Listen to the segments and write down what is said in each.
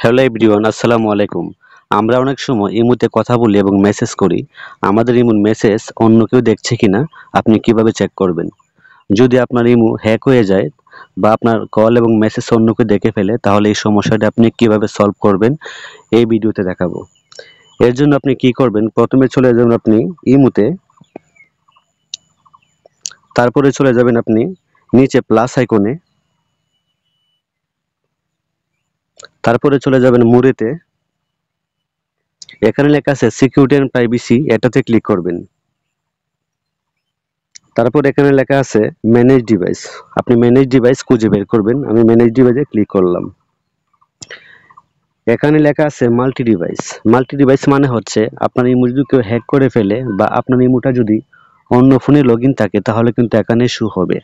Hello everyone, আসসালামু আলাইকুম। আমরা অনেক সময় ইমোতে কথা বলি এবং মেসেজ করি। আমাদের ইমোর মেসেজ অন্য কেউ দেখছে কিনা আপনি কিভাবে চেক করবেন? যদি আপনার ইমো হ্যাক হয়ে যায় বা আপনার কল এবং মেসেজ অন্য কেউ দেখে ফেলে, তাহলে এই সমস্যাটা আপনি কিভাবে সলভ করবেন এই ভিডিওতে দেখাবো। এর জন্য আপনি কি করবেন? প্রথমে চলে যাবেন আপনি ইমোতে, তারপরে চলে যাবেন আপনি নিচে প্লাস আইকনে, তারপরে চলে যাবেন মোরেতে। এখানে লেখা আছে সিকিউরিটি এন্ড প্রাইভেসি, এটাতে ক্লিক করবেন। তারপর এখানে লেখা আছে ম্যানেজ ডিভাইস, আপনি ম্যানেজ ডিভাইস খুঁজে বের করবেন। আমি ম্যানেজ ডিভাইসে ক্লিক করলাম। এখানে লেখা আছে মাল্টি ডিভাইস। মাল্টি ডিভাইস মানে হচ্ছে আপনার ইমো যদি কেউ হ্যাক করে ফেলে বা আপনার ইমোটা যদি অন্য ফোনে লগইন থাকে, তাহলে কিন্তু এখানে শো হবে।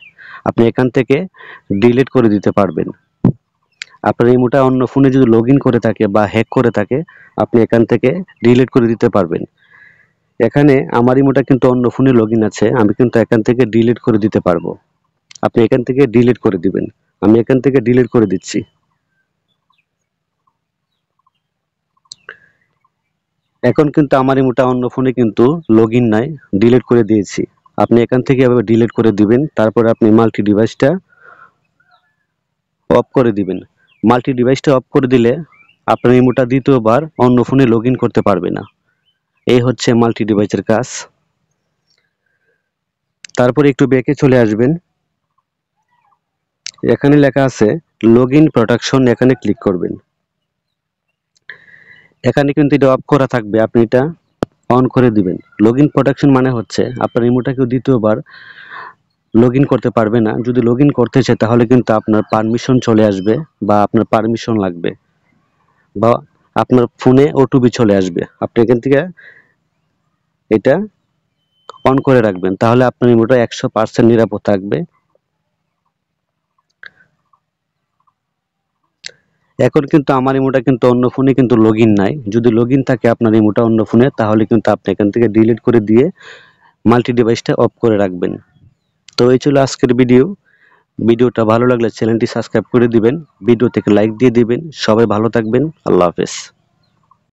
আপনি এখান থেকে ডিলিট করে দিতে পারবেন। আপনার ইমোটা অন্য ফোনে যদি লগইন করে থাকে বা হ্যাক করে থাকে, আপনি এখান থেকে ডিলিট করে দিতে পারবেন। এখানে আমার ইমোটা কিন্তু অন্য ফোনে লগইন আছে, আমি কিন্তু এখান থেকে ডিলিট করে দিতে পারবো। আপনি এখান থেকে ডিলিট করে দিবেন। আমি এখান থেকে ডিলিট করে দিচ্ছি। এখন কিন্তু আমার ইমোটা অন্য ফোনে কিন্তু লগইন নাই, ডিলিট করে দিয়েছি। আপনি এখান থেকে এভাবে ডিলিট করে দিবেন। তারপরে আপনি মাল্টি ডিভাইসটা অফ করে দিবেন। মাল্টি ডিভাইসটা অফ করে দিলে আপনার ইমোটা দ্বিতীয়বার অন্য ফোনে লগইন করতে পারবে না। এই হচ্ছে মাল্টি ডিভাইসের কাজ। তারপরে একটু ব্যাকে চলে আসবেন। এখানে লেখা আছে লগইন প্রোটেকশন, এখানে ক্লিক করবেন। এখানে কিন্তু এটা অফ করা থাকবে, আপনি এটা অন করে দিবেন। লগইন প্রোটেকশন মানে হচ্ছে আপনার ইমোটা কেউ দ্বিতীয়বার লগইন করতে পারবে না। যদি লগইন করতে চায়, তাহলে কিন্তু আপনার পারমিশন চলে আসবে বা আপনার পারমিশন লাগবে বা আপনার ফোনে ওটিপি চলে আসবে। আপনি এখান থেকে এটা অন করে রাখবেন, তাহলে আপনার ইমোটা 100% নিরাপদ থাকবে। এখন কিন্তু আমার ইমোটা কিন্তু অন্য ফোনে কিন্তু লগইন নাই। যদি লগইন থাকে আপনার ইমোটা অন্য ফোনে, তাহলে কিন্তু আপনি এখান থেকে ডিলিট করে দিয়ে মাল্টি ডিভাইসটা অফ করে রাখবেন। তো এই ছিল আজকের ভিডিও। ভিডিওটা ভালো লাগলে চ্যানেলটি সাবস্ক্রাইব করে দিবেন, ভিডিও থেকে লাইক দিয়ে দিবেন। সবাই ভালো থাকবেন। আল্লাহ হাফেজ।